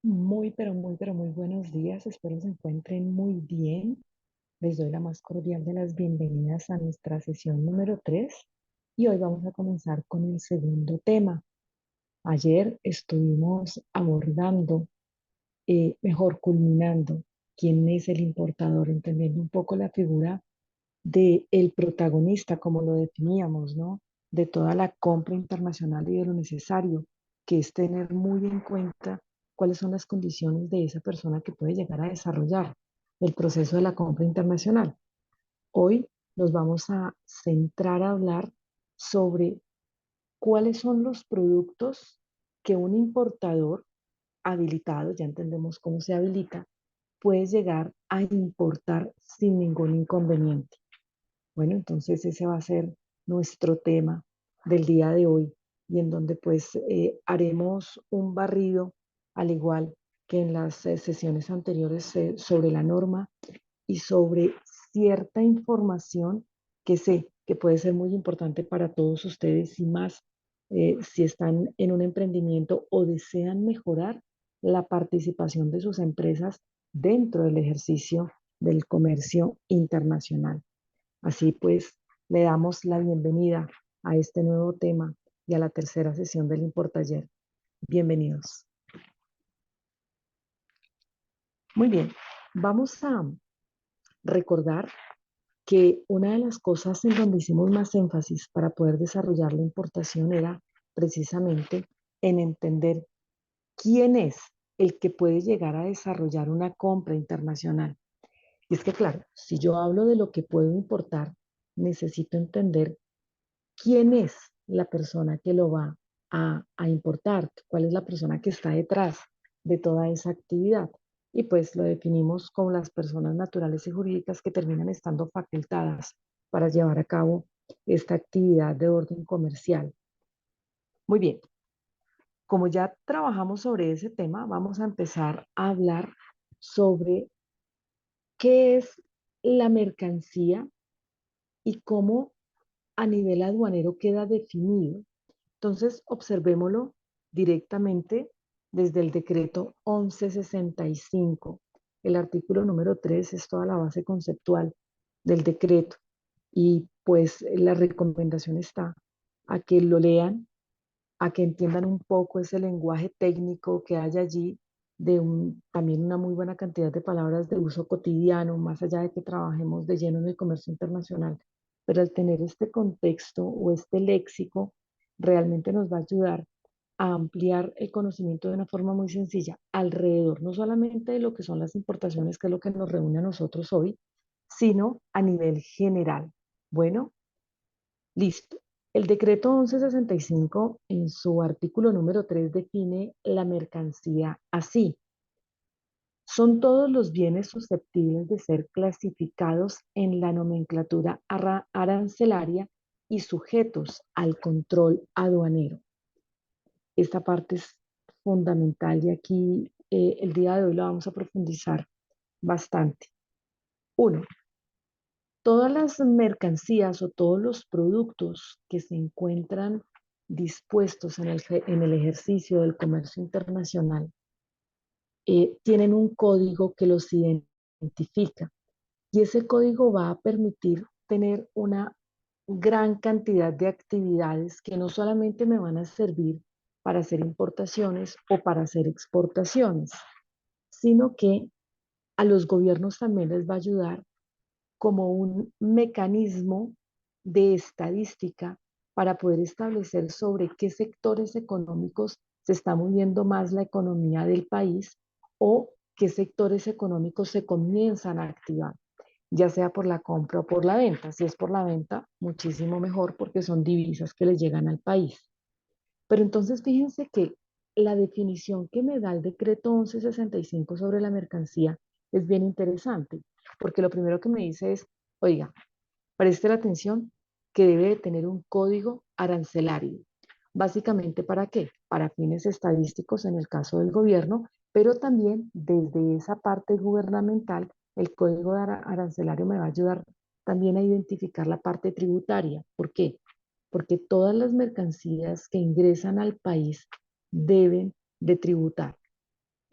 Pero muy buenos días. Espero se encuentren muy bien. Les doy la más cordial de las bienvenidas a nuestra sesión número 3 y hoy vamos a comenzar con el segundo tema. Ayer estuvimos abordando, mejor culminando, quién es el importador, entendiendo un poco la figura de el protagonista, como lo definíamos, ¿no? De toda la compra internacional y de lo necesario, que es tener muy en cuenta cuáles son las condiciones de esa persona que puede llegar a desarrollar el proceso de la compra internacional. Hoy nos vamos a centrar a hablar sobre cuáles son los productos que un importador habilitado, ya entendemos cómo se habilita, puede llegar a importar sin ningún inconveniente. Bueno, entonces ese va a ser nuestro tema del día de hoy y en donde pues haremos un barrido al igual que en las sesiones anteriores sobre la norma y sobre cierta información que sé que puede ser muy importante para todos ustedes y más si están en un emprendimiento o desean mejorar la participación de sus empresas dentro del ejercicio del comercio internacional. Así pues, le damos la bienvenida a este nuevo tema y a la tercera sesión del Importaller. Bienvenidos. Muy bien, vamos a recordar que una de las cosas en donde hicimos más énfasis para poder desarrollar la importación era precisamente en entender quién es el que puede llegar a desarrollar una compra internacional. Y es que, claro, si yo hablo de lo que puedo importar, necesito entender quién es la persona que lo va a importar, cuál es la persona que está detrás de toda esa actividad. Y pues lo definimos como las personas naturales y jurídicas que terminan estando facultadas para llevar a cabo esta actividad de orden comercial. Muy bien, como ya trabajamos sobre ese tema, vamos a empezar a hablar sobre qué es la mercancía y cómo a nivel aduanero queda definido. Entonces, observémoslo directamente desde el decreto 1165. El artículo número 3 es toda la base conceptual del decreto y pues la recomendación está a que lo lean, a que entiendan un poco ese lenguaje técnico que hay allí, también una muy buena cantidad de palabras de uso cotidiano, más allá de que trabajemos de lleno en el comercio internacional. Pero al tener este contexto o este léxico, realmente nos va a ayudar a ampliar el conocimiento de una forma muy sencilla alrededor, no solamente de lo que son las importaciones, que es lo que nos reúne a nosotros hoy, sino a nivel general. Bueno, listo. El decreto 1165 en su artículo número 3 define la mercancía así. Son todos los bienes susceptibles de ser clasificados en la nomenclatura arancelaria y sujetos al control aduanero. Esta parte es fundamental y aquí el día de hoy la vamos a profundizar bastante. Uno, todas las mercancías o todos los productos que se encuentran dispuestos en el ejercicio del comercio internacional tienen un código que los identifica y ese código va a permitir tener una gran cantidad de actividades que no solamente me van a servir para hacer importaciones o para hacer exportaciones, sino que a los gobiernos también les va a ayudar como un mecanismo de estadística para poder establecer sobre qué sectores económicos se está moviendo más la economía del país o qué sectores económicos se comienzan a activar, ya sea por la compra o por la venta. Si es por la venta, muchísimo mejor porque son divisas que le llegan al país. Pero entonces fíjense que la definición que me da el decreto 1165 sobre la mercancía es bien interesante, porque lo primero que me dice es, oiga, preste la atención que debe de tener un código arancelario. Básicamente, ¿para qué? Para fines estadísticos en el caso del gobierno, pero también desde esa parte gubernamental, el código arancelario me va a ayudar también a identificar la parte tributaria. ¿Por qué? Porque todas las mercancías que ingresan al país deben de tributar.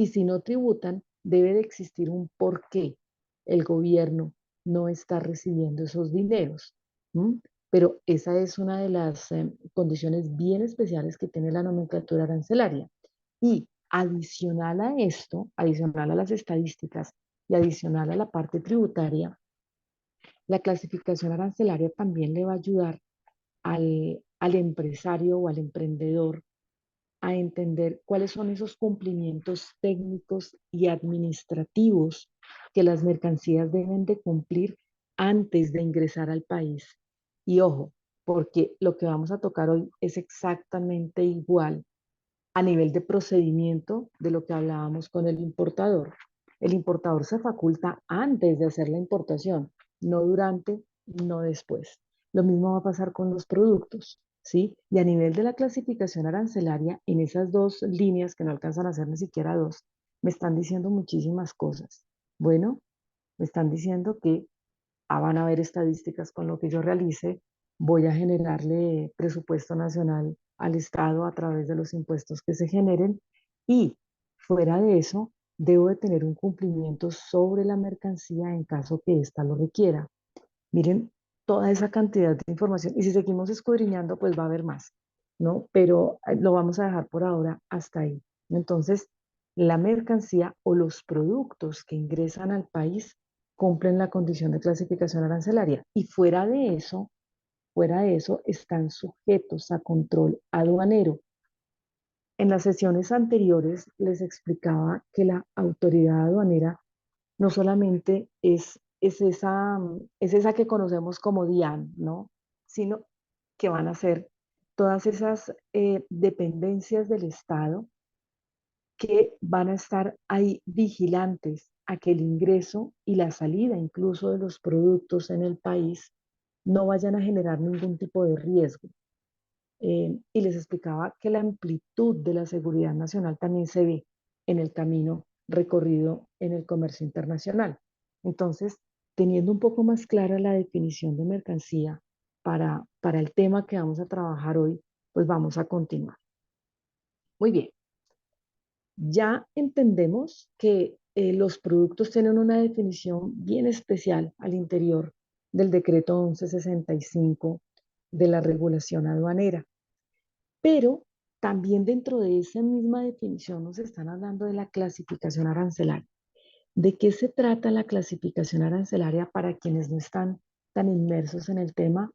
Y si no tributan, debe de existir un porqué. El gobierno no está recibiendo esos dineros. ¿M? Pero esa es una de las condiciones bien especiales que tiene la nomenclatura arancelaria. Y adicional a esto, adicional a las estadísticas y adicional a la parte tributaria, la clasificación arancelaria también le va a ayudar al empresario o al emprendedor a entender cuáles son esos cumplimientos técnicos y administrativos que las mercancías deben de cumplir antes de ingresar al país. Y ojo, porque lo que vamos a tocar hoy es exactamente igual a nivel de procedimiento de lo que hablábamos con el importador. El importador se faculta antes de hacer la importación, no durante, no después. Lo mismo va a pasar con los productos, ¿sí? Y a nivel de la clasificación arancelaria, en esas dos líneas, que no alcanzan a ser ni siquiera dos, me están diciendo muchísimas cosas. Bueno, me están diciendo que van a haber estadísticas con lo que yo realice, voy a generarle presupuesto nacional al Estado a través de los impuestos que se generen y fuera de eso, debo de tener un cumplimiento sobre la mercancía en caso que ésta lo requiera. Miren toda esa cantidad de información y si seguimos escudriñando, pues va a haber más, ¿no? Pero lo vamos a dejar por ahora hasta ahí. Entonces, la mercancía o los productos que ingresan al país cumplen la condición de clasificación arancelaria y fuera de eso, están sujetos a control aduanero. En las sesiones anteriores les explicaba que la autoridad aduanera no solamente es esa que conocemos como DIAN, ¿no? Sino que van a ser todas esas dependencias del Estado que van a estar ahí vigilantes a que el ingreso y la salida incluso de los productos en el país no vayan a generar ningún tipo de riesgo. Y les explicaba que la amplitud de la seguridad nacional también se ve en el camino recorrido en el comercio internacional. Entonces, teniendo un poco más clara la definición de mercancía para el tema que vamos a trabajar hoy, pues vamos a continuar. Muy bien, ya entendemos que los productos tienen una definición bien especial al interior del decreto 1165 de la regulación aduanera. Pero también dentro de esa misma definición nos están hablando de la clasificación arancelaria. ¿De qué se trata la clasificación arancelaria para quienes no están tan inmersos en el tema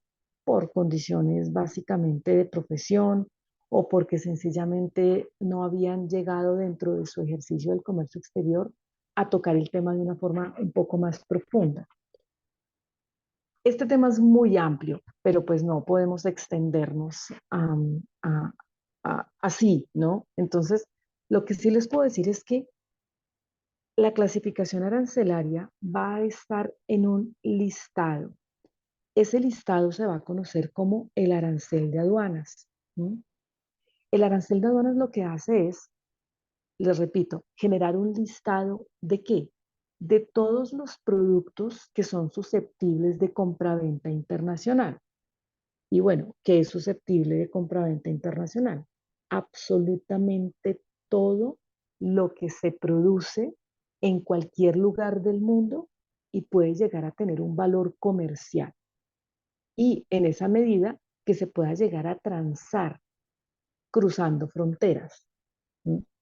por condiciones básicamente de profesión o porque sencillamente no habían llegado dentro de su ejercicio del comercio exterior a tocar el tema de una forma un poco más profunda? Este tema es muy amplio, pero pues no podemos extendernos así, ¿no? Entonces, lo que sí les puedo decir es que la clasificación arancelaria va a estar en un listado. Ese listado se va a conocer como el arancel de aduanas. ¿M? El arancel de aduanas lo que hace es, les repito, generar un listado de qué? De todos los productos que son susceptibles de compraventa internacional. Y bueno, ¿qué es susceptible de compraventa internacional? Absolutamente todo lo que se produce en cualquier lugar del mundo y puede llegar a tener un valor comercial. Y en esa medida que se pueda llegar a transar cruzando fronteras.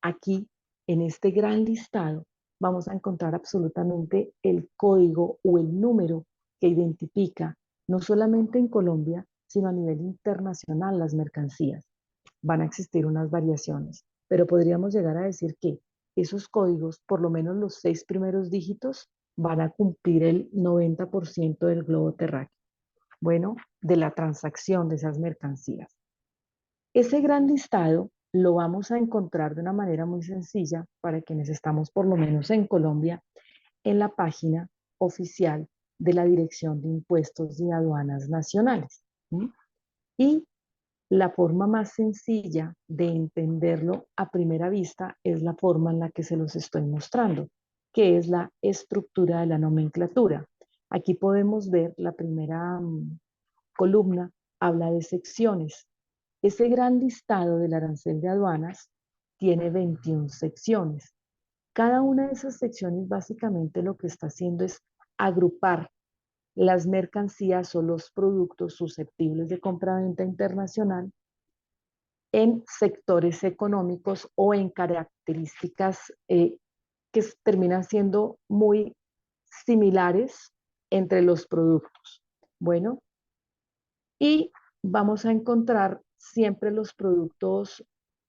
Aquí, en este gran listado, vamos a encontrar absolutamente el código o el número que identifica no solamente en Colombia, sino a nivel internacional las mercancías. Van a existir unas variaciones, pero podríamos llegar a decir que esos códigos, por lo menos los 6 primeros dígitos, van a cumplir el 90% del globo terráqueo. Bueno, de la transacción de esas mercancías. Ese gran listado lo vamos a encontrar de una manera muy sencilla para quienes estamos por lo menos en Colombia en la página oficial de la Dirección de Impuestos y Aduanas Nacionales. ¿Sí? Y la forma más sencilla de entenderlo a primera vista es la forma en la que se los estoy mostrando, que es la estructura de la nomenclatura. Aquí podemos ver la primera columna, habla de secciones. Ese gran listado del arancel de aduanas tiene 21 secciones. Cada una de esas secciones básicamente lo que está haciendo es agrupar las mercancías o los productos susceptibles de compra-venta internacional en sectores económicos o en características que terminan siendo muy similares entre los productos. Bueno, y vamos a encontrar siempre los productos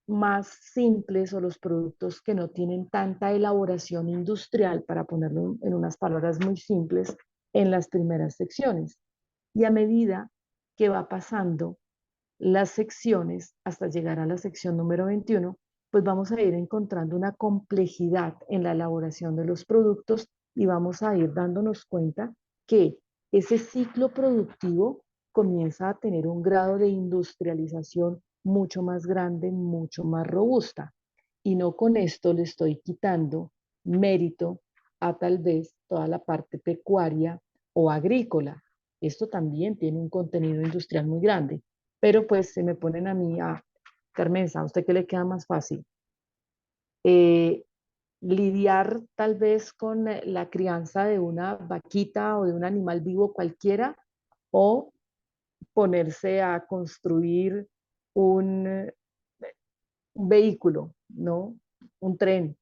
más simples o los productos que no tienen tanta elaboración industrial, para ponerlo en unas palabras muy simples, en las primeras secciones. Y a medida que va pasando las secciones hasta llegar a la sección número 21, pues vamos a ir encontrando una complejidad en la elaboración de los productos y vamos a ir dándonos cuenta que ese ciclo productivo comienza a tener un grado de industrialización mucho más grande, mucho más robusta. Y no con esto le estoy quitando mérito a tal vez toda la parte pecuaria o agrícola. Esto también tiene un contenido industrial muy grande, pero pues se me ponen a mí a, Carmenza, ¿a usted qué le queda más fácil? Eh, Lidiar tal vez con la crianza de una vaquita o de un animal vivo cualquiera, o ponerse a construir un, eh, un vehículo, ¿no? Un tren.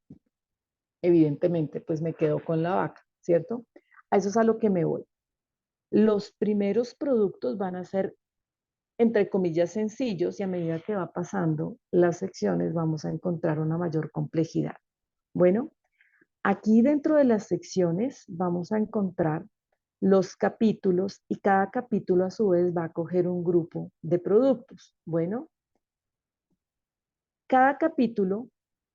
Evidentemente, pues me quedo con la vaca, ¿cierto? A eso es a lo que me voy. Los primeros productos van a ser, entre comillas, sencillos, y a medida que va pasando las secciones vamos a encontrar una mayor complejidad. Bueno, aquí dentro de las secciones vamos a encontrar los capítulos, y cada capítulo a su vez va a coger un grupo de productos. Bueno, cada capítulo,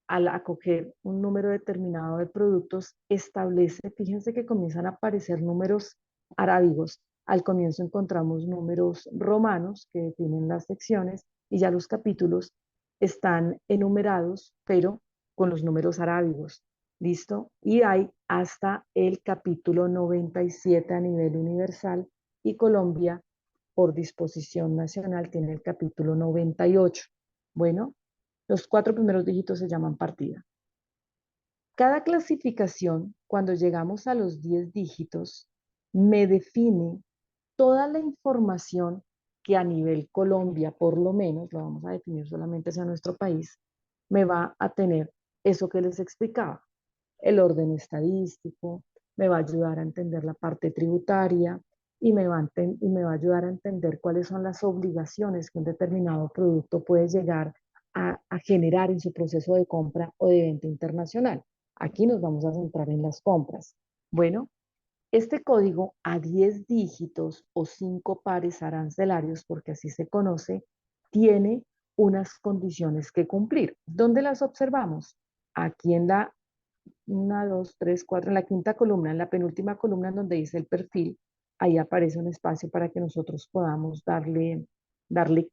al acoger un número determinado de productos, establece, fíjense que comienzan a aparecer números arábigos. Al comienzo encontramos números romanos que definen las secciones, y ya los capítulos están enumerados, pero con los números arábigos. ¿Listo? Y hay hasta el capítulo 97 a nivel universal, y Colombia, por disposición nacional, tiene el capítulo 98. Bueno, los 4 primeros dígitos se llaman partida. Cada clasificación, cuando llegamos a los 10 dígitos, me define toda la información que a nivel Colombia, por lo menos, lo vamos a definir solamente hacia nuestro país, me va a tener eso que les explicaba: el orden estadístico, me va a ayudar a entender la parte tributaria, y me va a ayudar a entender cuáles son las obligaciones que un determinado producto puede llegar a generar en su proceso de compra o de venta internacional. Aquí nos vamos a centrar en las compras. Bueno, este código a 10 dígitos o 5 pares arancelarios, porque así se conoce, tiene unas condiciones que cumplir. ¿Dónde las observamos? Aquí en la 1, 2, 3, 4, en la quinta columna, en la penúltima columna en donde dice el perfil, ahí aparece un espacio para que nosotros podamos darle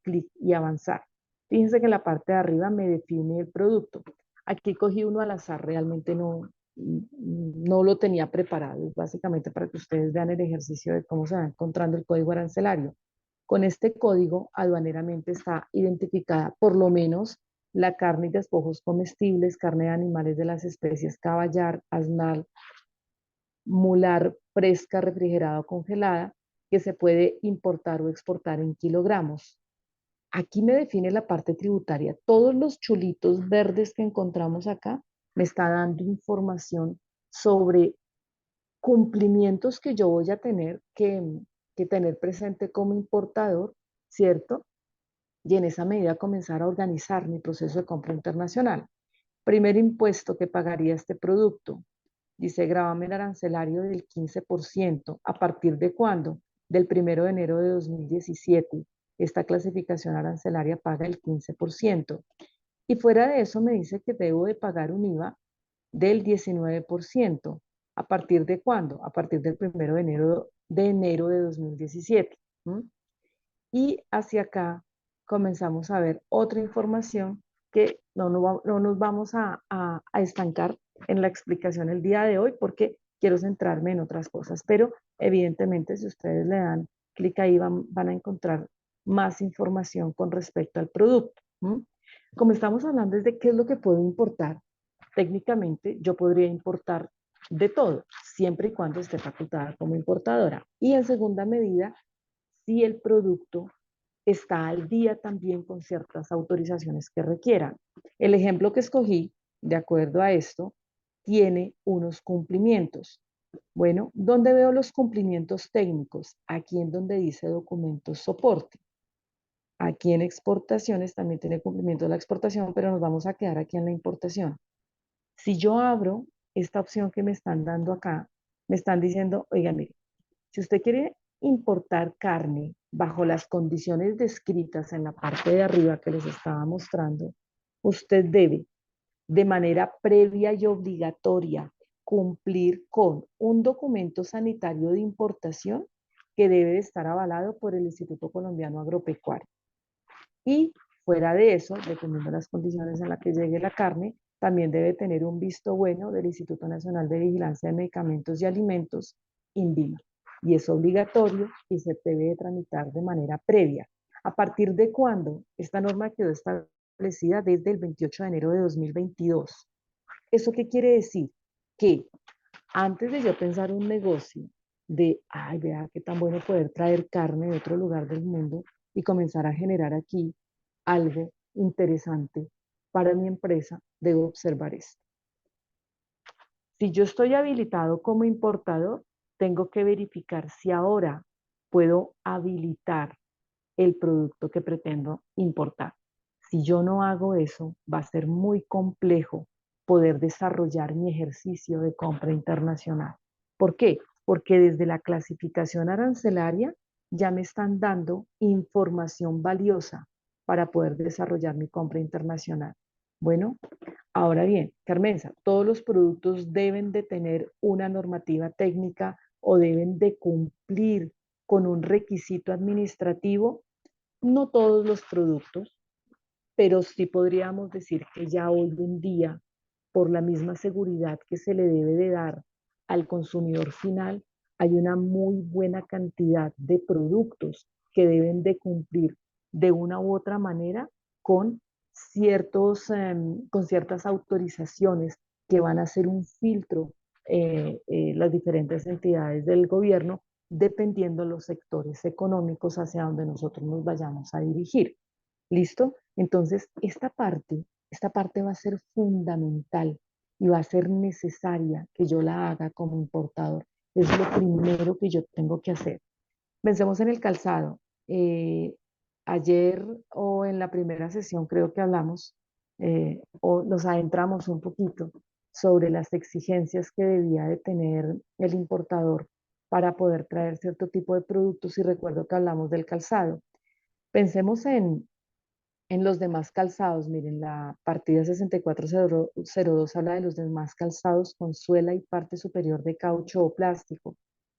clic y avanzar. Fíjense que en la parte de arriba me define el producto. Aquí cogí uno al azar, realmente no lo tenía preparado, básicamente para que ustedes vean el ejercicio de cómo se va encontrando el código arancelario. Con este código, aduaneramente está identificada por lo menos la carne y despojos comestibles, carne de animales de las especies caballar, asnal, mular, fresca, refrigerada o congelada, que se puede importar o exportar en kilogramos. Aquí me define la parte tributaria. Todos los chulitos verdes que encontramos acá me está dando información sobre cumplimientos que yo voy a tener que tener presente como importador, ¿cierto? Y en esa medida comenzar a organizar mi proceso de compra internacional. Primer impuesto que pagaría este producto: dice gravamen arancelario del 15%. ¿A partir de cuándo? Del 1 de enero de 2017. Esta clasificación arancelaria paga el 15%. Y fuera de eso me dice que debo de pagar un IVA del 19%. ¿A partir de cuándo? A partir del 1 de enero de 2017. ¿Mm? Y hacia acá comenzamos a ver otra información que no nos vamos a estancar en la explicación el día de hoy, porque quiero centrarme en otras cosas. Pero evidentemente, si ustedes le dan clic ahí, van a encontrar más información con respecto al producto. ¿Mm? Como estamos hablando es de qué es lo que puedo importar, técnicamente yo podría importar de todo, siempre y cuando esté facultada como importadora. Y en segunda medida, si el producto está al día también con ciertas autorizaciones que requieran. El ejemplo que escogí, de acuerdo a esto, tiene unos cumplimientos. Bueno, ¿dónde veo los cumplimientos técnicos? Aquí en donde dice documentos soporte. Aquí en exportaciones también tiene cumplimiento la exportación, pero nos vamos a quedar aquí en la importación. Si yo abro esta opción que me están dando acá, me están diciendo, oiga, mire, si usted quiere importar carne bajo las condiciones descritas en la parte de arriba que les estaba mostrando, usted debe de manera previa y obligatoria cumplir con un documento sanitario de importación que debe de estar avalado por el Instituto Colombiano Agropecuario. Y fuera de eso, dependiendo de las condiciones en las que llegue la carne, también debe tener un visto bueno del Instituto Nacional de Vigilancia de Medicamentos y Alimentos, INVIMA. Y es obligatorio y se debe de tramitar de manera previa. ¿A partir de cuándo? Esta norma quedó establecida desde el 28 de enero de 2022. ¿Eso qué quiere decir? Que antes de yo pensar un negocio de, ay, vea qué tan bueno poder traer carne de otro lugar del mundo y comenzar a generar aquí algo interesante para mi empresa, debo observar esto. Si yo estoy habilitado como importador, tengo que verificar si ahora puedo habilitar el producto que pretendo importar. Si yo no hago eso, va a ser muy complejo poder desarrollar mi ejercicio de compra internacional. ¿Por qué? Porque desde la clasificación arancelaria ya me están dando información valiosa para poder desarrollar mi compra internacional. Bueno, ahora bien, Carmenza, todos los productos deben de tener una normativa técnica o deben de cumplir con un requisito administrativo. No todos los productos, pero sí podríamos decir que ya hoy en día, por la misma seguridad que se le debe de dar al consumidor final, hay una muy buena cantidad de productos que deben de cumplir de una u otra manera con con ciertas autorizaciones que van a ser un filtro las diferentes entidades del gobierno, dependiendo los sectores económicos hacia donde nosotros nos vayamos a dirigir. ¿Listo? Entonces, esta parte va a ser fundamental y va a ser necesaria que yo la haga como importador. Es lo primero que yo tengo que hacer. Pensemos en el calzado. Ayer o en la primera sesión creo que hablamos o nos adentramos un poquito sobre las exigencias que debía de tener el importador para poder traer cierto tipo de productos y recuerdo que hablamos del calzado. Pensemos en los demás calzados. Miren, la partida 6402 habla de los demás calzados con suela y parte superior de caucho o plástico.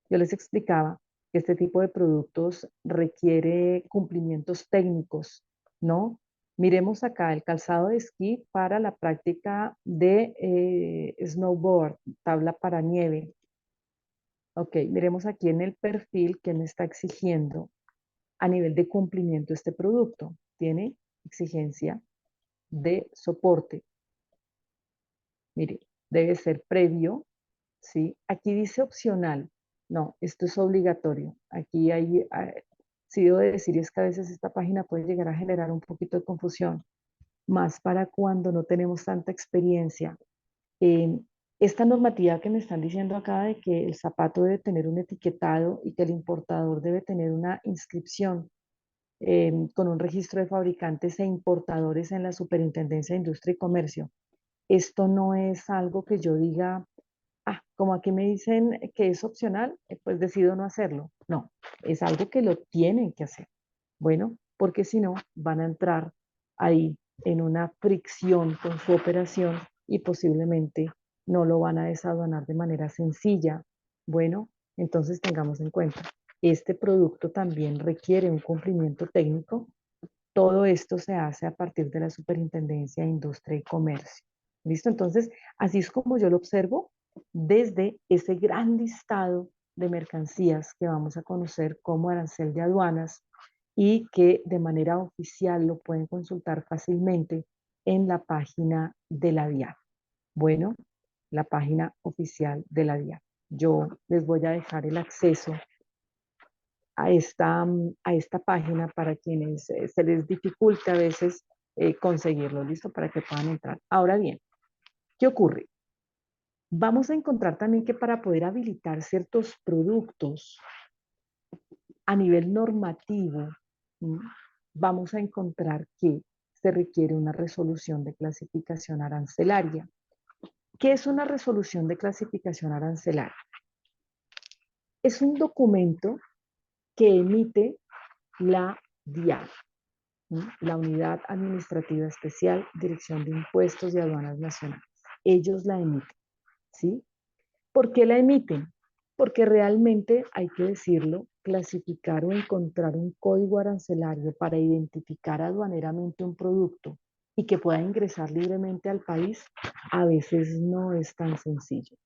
Yo les explicaba que este tipo de productos requiere cumplimientos técnicos, ¿no? Miremos acá el calzado de esquí para la práctica de snowboard, tabla para nieve. Ok, miremos aquí en el perfil que me está exigiendo a nivel de cumplimiento este producto. Tiene exigencia de soporte. Mire, debe ser previo, ¿sí? Aquí dice opcional. No, esto es obligatorio. Aquí sí debo decir, es que a veces esta página puede llegar a generar un poquito de confusión, más para cuando no tenemos tanta experiencia. Eh, esta normativa que me están diciendo acá de que el zapato debe tener un etiquetado y que el importador debe tener una inscripción con un registro de fabricantes e importadores en la Superintendencia de Industria y Comercio. Esto no es algo que yo diga, ah, como aquí me dicen que es opcional, pues decido no hacerlo. No, es algo que lo tienen que hacer. Bueno, porque si no, van a entrar ahí en una fricción con su operación y posiblemente no lo van a desaduanar de manera sencilla. Bueno, entonces tengamos en cuenta, este producto también requiere un cumplimiento técnico. Todo esto se hace a partir de la Superintendencia de Industria y Comercio. ¿Listo? Entonces, así es como yo lo observo desde ese gran listado de mercancías que vamos a conocer como arancel de aduanas y que de manera oficial lo pueden consultar fácilmente en la página de la DIAN. Bueno, la página oficial de la DIAN. Yo les voy a dejar el acceso a esta página para quienes se les dificulta a veces conseguirlo, ¿listo? Para que puedan entrar. Ahora bien, ¿qué ocurre? Vamos a encontrar también que para poder habilitar ciertos productos a nivel normativo, ¿m? Vamos a encontrar que se requiere una resolución de clasificación arancelaria. ¿Qué es una resolución de clasificación arancelaria? Es un documento que emite la DIAN, la Unidad Administrativa Especial, Dirección de Impuestos y Aduanas Nacionales. Ellos la emiten, ¿sí? ¿Por qué la emiten? Porque realmente, hay que decirlo, clasificar o encontrar un código arancelario para identificar aduaneramente un producto y que pueda ingresar libremente al país, a veces no es tan sencillo.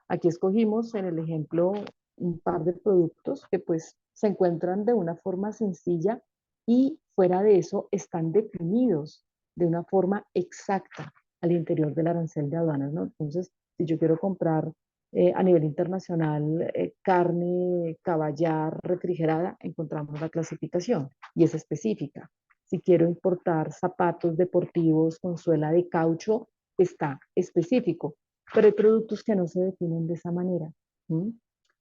Aquí escogimos en el ejemplo un par de productos que pues se encuentran de una forma sencilla y fuera de eso están definidos de una forma exacta al interior del arancel de aduanas, ¿no? Entonces, si yo quiero comprar a nivel internacional carne caballar refrigerada, encontramos la clasificación y es específica. Si quiero importar zapatos deportivos con suela de caucho, está específico, pero hay productos que no se definen de esa manera. ¿M?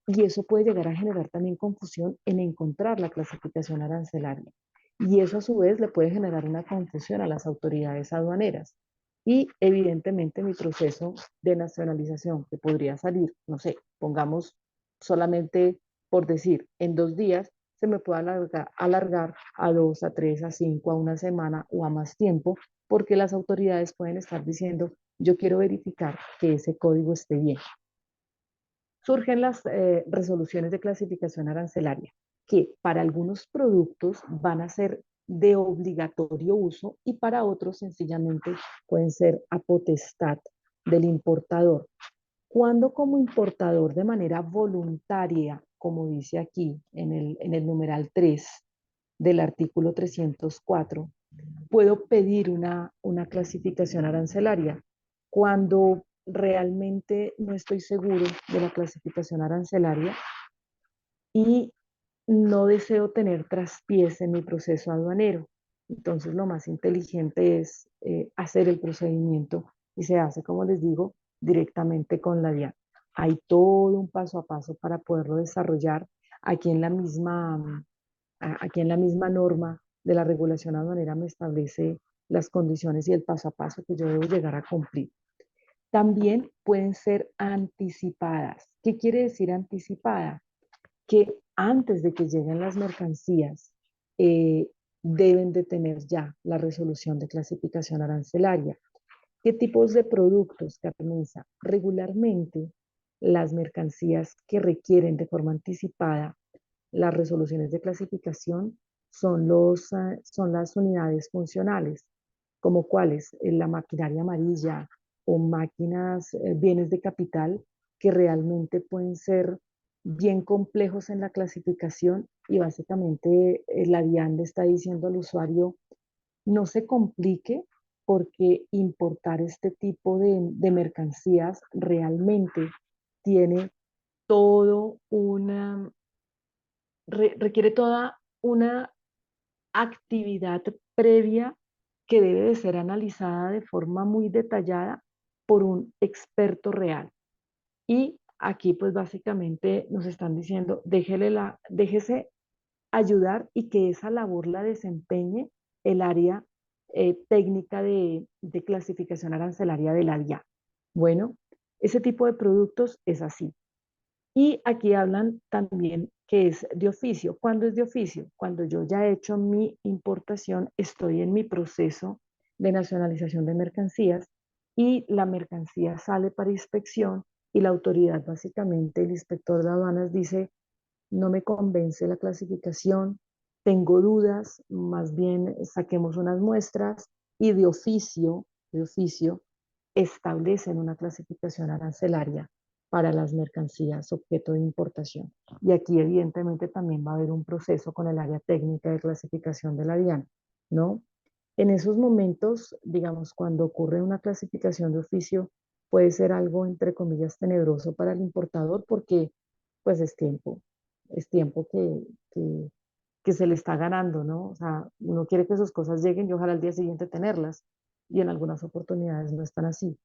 Y eso puede llegar a generar también confusión en encontrar la clasificación arancelaria. Y eso a su vez le puede generar una confusión a las autoridades aduaneras. Y evidentemente mi proceso de nacionalización, que podría salir, no sé, pongamos solamente por decir, en 2 días, se me puede alargar a 2, a 3, a 5, a una semana o a más tiempo, porque las autoridades pueden estar diciendo, yo quiero verificar que ese código esté bien. Surgen las resoluciones de clasificación arancelaria, que para algunos productos van a ser de obligatorio uso y para otros sencillamente pueden ser a potestad del importador. Cuando como importador de manera voluntaria, como dice aquí en el numeral 3 del artículo 304, puedo pedir una clasificación arancelaria cuando realmente no estoy seguro de la clasificación arancelaria y no deseo tener traspiés en mi proceso aduanero. Entonces, lo más inteligente es hacer el procedimiento y se hace, como les digo, directamente con la DIAN. Hay todo un paso a paso para poderlo desarrollar aquí en la misma aquí en la misma norma de la regulación aduanera me establece las condiciones y el paso a paso que yo debo llegar a cumplir. También pueden ser anticipadas. ¿Qué quiere decir anticipada? Que antes de que lleguen las mercancías, eh, deben de tener ya la resolución de clasificación arancelaria. ¿Qué tipos de productos, Carmenza? Regularmente, las mercancías que requieren de forma anticipada las resoluciones de clasificación son las unidades funcionales, como cuáles, la maquinaria amarilla o máquinas, bienes de capital que realmente pueden ser bien complejos en la clasificación y básicamente la DIAN le está diciendo al usuario no se complique porque importar este tipo de mercancías realmente tiene todo requiere toda una actividad previa que debe de ser analizada de forma muy detallada por un experto real. Y aquí pues básicamente nos están diciendo, déjese ayudar y que esa labor la desempeñe el área técnica de clasificación arancelaria de la DIA. Bueno, ese tipo de productos es así. Y aquí hablan también que es de oficio. ¿Cuándo es de oficio? Cuando yo ya he hecho mi importación, estoy en mi proceso de nacionalización de mercancías y la mercancía sale para inspección y la autoridad, básicamente el inspector de aduanas dice, no me convence la clasificación, tengo dudas, más bien saquemos unas muestras y de oficio, establecen una clasificación arancelaria para las mercancías objeto de importación. Y aquí evidentemente también va a haber un proceso con el área técnica de clasificación de la DIAN, ¿no? En esos momentos, digamos, cuando ocurre una clasificación de oficio, puede ser algo, entre comillas, tenebroso para el importador porque pues es tiempo que se le está ganando, ¿no? O sea, uno quiere que sus cosas lleguen y ojalá al día siguiente tenerlas, y en algunas oportunidades no están así.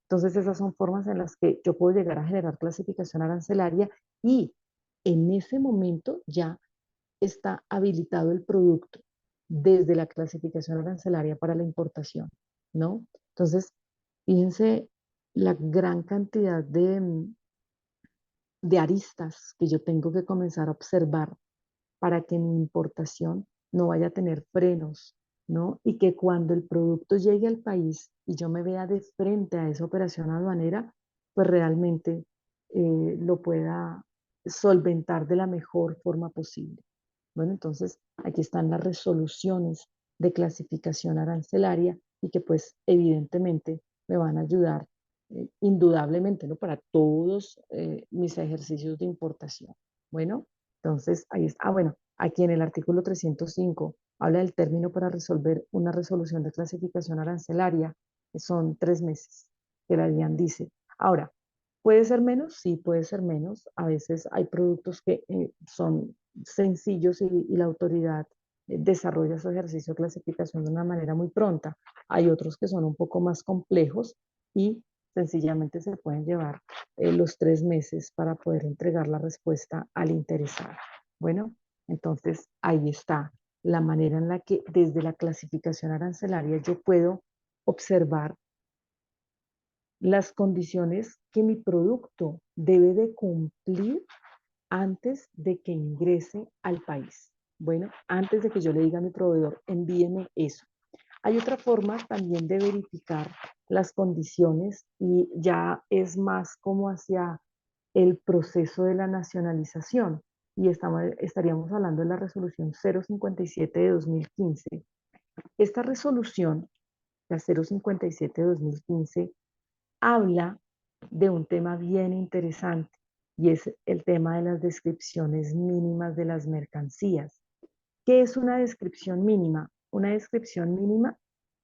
Entonces, esas son formas en las que yo puedo llegar a generar clasificación arancelaria y en ese momento ya está habilitado el producto desde la clasificación arancelaria para la importación, ¿no? Entonces, fíjense la gran cantidad de aristas que yo tengo que comenzar a observar para que mi importación no vaya a tener frenos, ¿no? Y que cuando el producto llegue al país y yo me vea de frente a esa operación aduanera, pues realmente lo pueda solventar de la mejor forma posible. Bueno, entonces aquí están las resoluciones de clasificación arancelaria y que pues evidentemente me van a ayudar indudablemente, ¿no? Para todos mis ejercicios de importación. Bueno, entonces ahí está. Ah, bueno, aquí en el artículo 305 habla del término para resolver una resolución de clasificación arancelaria, que son 3 meses, que la DIAN dice. Ahora, ¿puede ser menos? Sí, puede ser menos. A veces hay productos que son sencillos y la autoridad desarrolla su ejercicio de clasificación de una manera muy pronta. Hay otros que son un poco más complejos y sencillamente se pueden llevar los 3 meses para poder entregar la respuesta al interesado. Bueno, entonces ahí está la manera en la que desde la clasificación arancelaria yo puedo observar las condiciones que mi producto debe de cumplir antes de que ingrese al país. Bueno, antes de que yo le diga a mi proveedor, envíeme eso. Hay otra forma también de verificar las condiciones y ya es más como hacia el proceso de la nacionalización. Y estaríamos hablando de la resolución 057 de 2015. Esta resolución, la 057 de 2015, habla de un tema bien interesante y es el tema de las descripciones mínimas de las mercancías. ¿Qué es una descripción mínima? Una descripción mínima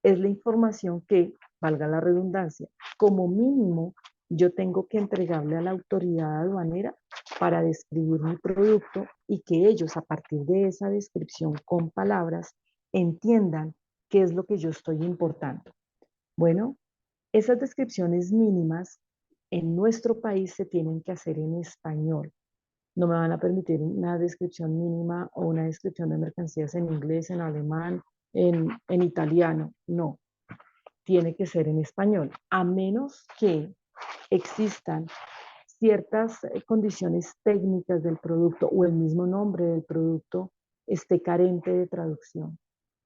es la información que, valga la redundancia, como mínimo yo tengo que entregarle a la autoridad aduanera para describir mi producto y que ellos a partir de esa descripción con palabras entiendan qué es lo que yo estoy importando. Bueno, esas descripciones mínimas en nuestro país se tienen que hacer en español. No me van a permitir una descripción mínima o una descripción de mercancías en inglés, en alemán, en italiano. No, tiene que ser en español, a menos que existan ciertas condiciones técnicas del producto o el mismo nombre del producto esté carente de traducción.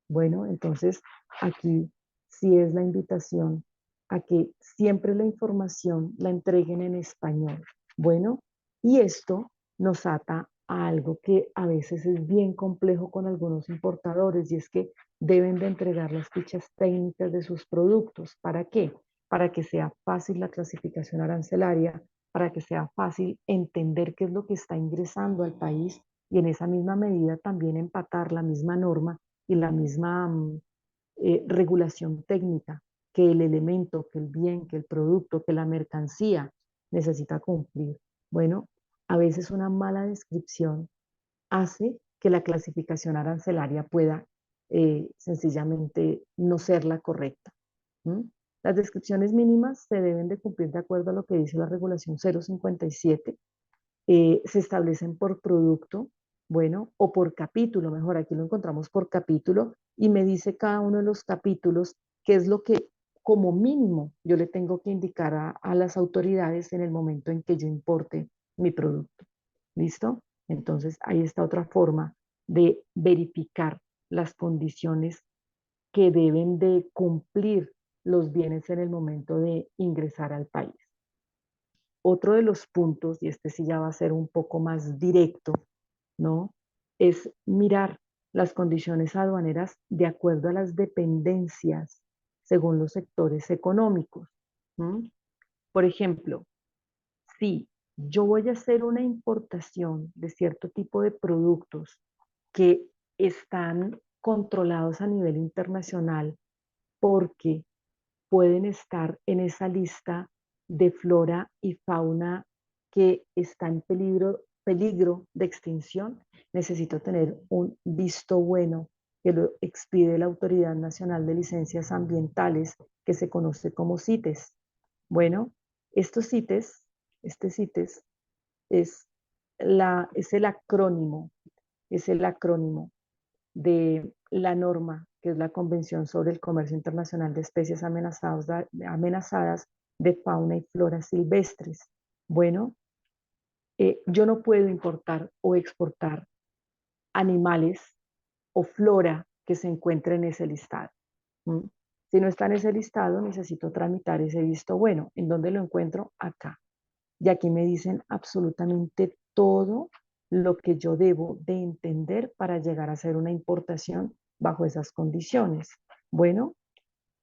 Bueno, entonces aquí sí es la invitación a que siempre la información la entreguen en español. Bueno, y esto nos ata a algo que a veces es bien complejo con algunos importadores y es que deben de entregar las fichas técnicas de sus productos. ¿Para qué? Para que sea fácil la clasificación arancelaria, para que sea fácil entender qué es lo que está ingresando al país y en esa misma medida también empatar la misma norma y la misma regulación técnica que el elemento, que el bien, que el producto, que la mercancía necesita cumplir. Bueno, a veces una mala descripción hace que la clasificación arancelaria pueda sencillamente no ser la correcta. ¿Mm? Las descripciones mínimas se deben de cumplir de acuerdo a lo que dice la regulación 057. Se establecen por producto, bueno, o por capítulo, mejor, aquí lo encontramos por capítulo y me dice cada uno de los capítulos qué es lo que como mínimo yo le tengo que indicar a las autoridades en el momento en que yo importe mi producto. ¿Listo? Entonces ahí está otra forma de verificar las condiciones que deben de cumplir los bienes en el momento de ingresar al país. Otro de los puntos, y este sí ya va a ser un poco más directo, ¿no? Es mirar las condiciones aduaneras de acuerdo a las dependencias según los sectores económicos. ¿Mm? Por ejemplo, si yo voy a hacer una importación de cierto tipo de productos que están controlados a nivel internacional porque pueden estar en esa lista de flora y fauna que está en peligro de extinción, necesito tener un visto bueno que lo expide la Autoridad Nacional de Licencias Ambientales, que se conoce como CITES. Bueno, estos CITES, este CITES es, es el acrónimo de la norma, que es la Convención sobre el Comercio Internacional de Especies amenazadas de fauna y flora silvestres. Bueno, yo no puedo importar o exportar animales o flora que se encuentre en ese listado. ¿Mm? Si no está en ese listado, necesito tramitar ese visto bueno. ¿En dónde lo encuentro? Acá. Y aquí me dicen absolutamente todo lo que yo debo de entender para llegar a hacer una importación bajo esas condiciones. Bueno,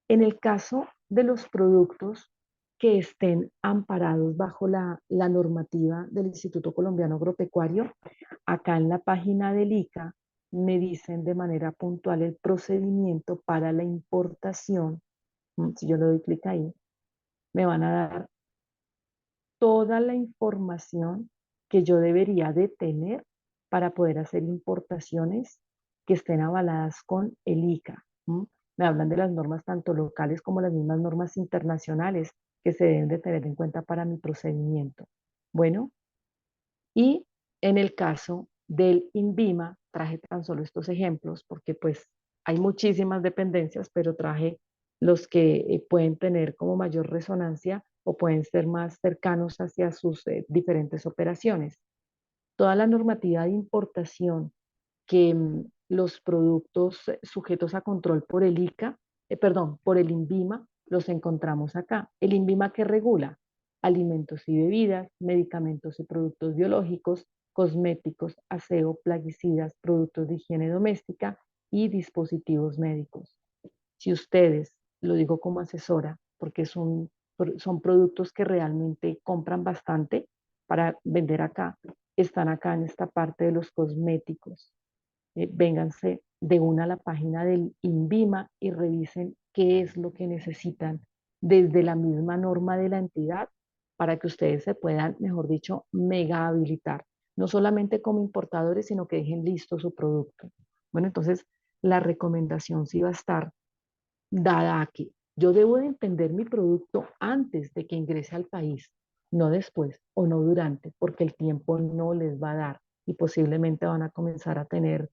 en el caso de los productos que estén amparados bajo la normativa del Instituto Colombiano Agropecuario, acá en la página del ICA me dicen de manera puntual el procedimiento para la importación. Si yo le doy clic ahí, me van a dar toda la información que yo debería de tener para poder hacer importaciones que estén avaladas con el ICA. ¿M? Me hablan de las normas tanto locales como las mismas normas internacionales que se deben de tener en cuenta para mi procedimiento. Bueno, y en el caso del INVIMA, traje tan solo estos ejemplos porque pues hay muchísimas dependencias, pero traje los que pueden tener como mayor resonancia o pueden ser más cercanos hacia sus diferentes operaciones. Toda la normativa de importación que los productos sujetos a control por el ICA, perdón, por el INVIMA, los encontramos acá. El INVIMA que regula alimentos y bebidas, medicamentos y productos biológicos, cosméticos, aseo, plaguicidas, productos de higiene doméstica y dispositivos médicos. Si ustedes, lo digo como asesora, porque son productos que realmente compran bastante para vender acá, están acá en esta parte de los cosméticos. Vénganse de una a la página del INVIMA y revisen qué es lo que necesitan desde la misma norma de la entidad para que ustedes se puedan, mejor dicho, mega habilitar, no solamente como importadores, sino que dejen listo su producto. Bueno, entonces la recomendación sí va a estar dada aquí. Yo debo de entender mi producto antes de que ingrese al país, no después o no durante, porque el tiempo no les va a dar y posiblemente van a comenzar a tener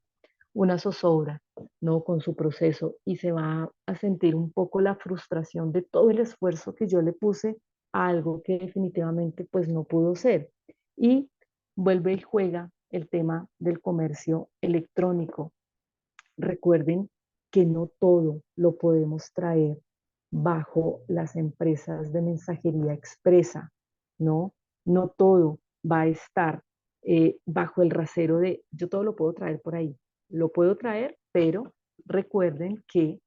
una zozobra, ¿no? Con su proceso y se va a sentir un poco la frustración de todo el esfuerzo que yo le puse a algo que definitivamente pues no pudo ser. Y vuelve y juega el tema del comercio electrónico. Recuerden que no todo lo podemos traer bajo las empresas de mensajería expresa, ¿no? No todo va a estar bajo el rasero de yo todo lo puedo traer por ahí. Lo puedo traer, pero recuerden que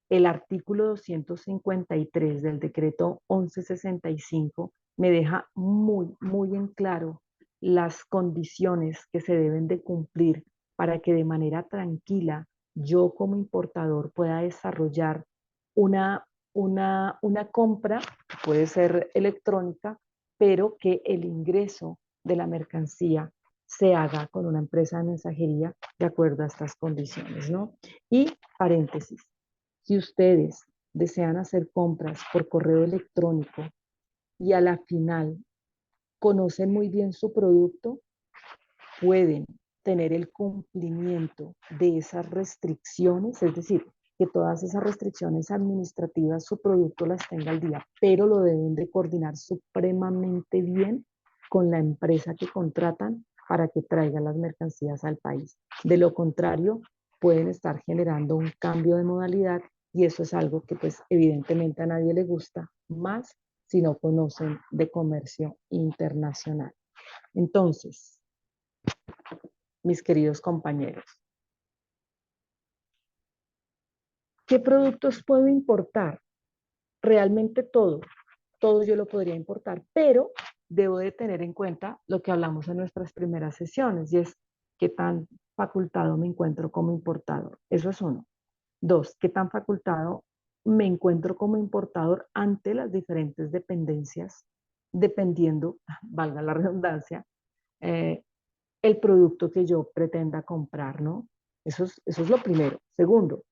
el artículo 253 del decreto 1165 me deja muy en claro las condiciones que se deben de cumplir para que de manera tranquila yo como importador pueda desarrollar una, una compra, puede ser electrónica, pero que el ingreso de la mercancía se haga con una empresa de mensajería de acuerdo a estas condiciones, ¿no? Y paréntesis, si ustedes desean hacer compras por correo electrónico y a la final conocen muy bien su producto, pueden tener el cumplimiento de esas restricciones, es decir, que todas esas restricciones administrativas su producto las tenga al día, pero lo deben de coordinar supremamente bien con la empresa que contratan para que traiga las mercancías al país. De lo contrario, pueden estar generando un cambio de modalidad y eso es algo que pues evidentemente a nadie le gusta, más si no conocen de comercio internacional. Entonces, mis queridos compañeros, ¿qué productos puedo importar? Realmente todo, todo yo lo podría importar, pero debo de tener en cuenta lo que hablamos en nuestras primeras sesiones y es qué tan facultado me encuentro como importador. Eso es uno. Dos, qué tan facultado me encuentro como importador ante las diferentes dependencias, dependiendo, valga la redundancia, eh, el producto que yo pretenda comprar, ¿no? Eso es lo primero. Segundo,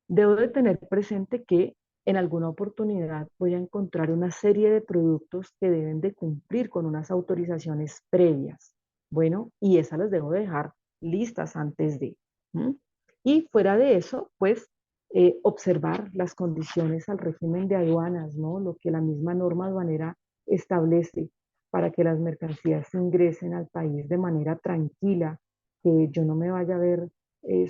debo de tener presente que en alguna oportunidad voy a encontrar una serie de productos que deben de cumplir con unas autorizaciones previas. Bueno, y esas las debo dejar listas antes de. ¿M? Y fuera de eso, pues observar las condiciones al régimen de aduanas, ¿no? Lo que la misma norma aduanera establece para que las mercancías ingresen al país de manera tranquila, que yo no me vaya a ver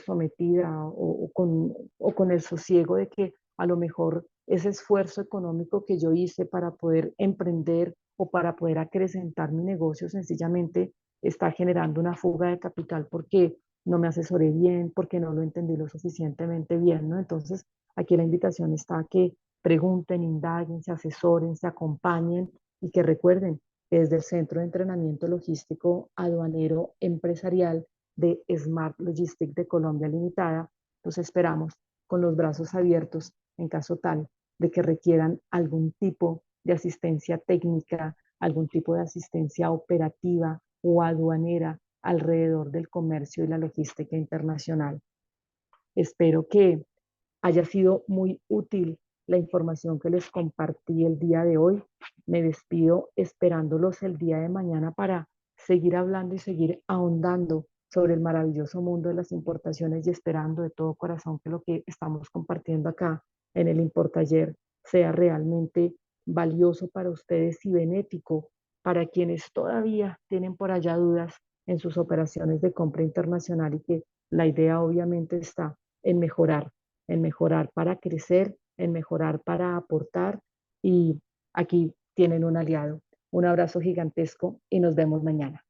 sometida o con el sosiego de que a lo mejor ese esfuerzo económico que yo hice para poder emprender o para poder acrecentar mi negocio sencillamente está generando una fuga de capital porque no me asesoré bien, porque no lo entendí lo suficientemente bien, ¿no? Entonces, aquí la invitación está a que pregunten, indaguen, se asesoren, se acompañen y que recuerden que desde el Centro de Entrenamiento Logístico Aduanero Empresarial de Smart Logistics de Colombia Limitada, los esperamos con los brazos abiertos en caso tal de que requieran algún tipo de asistencia técnica, algún tipo de asistencia operativa o aduanera alrededor del comercio y la logística internacional. Espero que haya sido muy útil la información que les compartí el día de hoy. Me despido esperándolos el día de mañana para seguir hablando y seguir ahondando sobre el maravilloso mundo de las importaciones y esperando de todo corazón que lo que estamos compartiendo acá en el Importaller sea realmente valioso para ustedes y benéfico para quienes todavía tienen por allá dudas en sus operaciones de compra internacional y que la idea obviamente está en mejorar para crecer, en mejorar para aportar y aquí tienen un aliado. Un abrazo gigantesco y nos vemos mañana.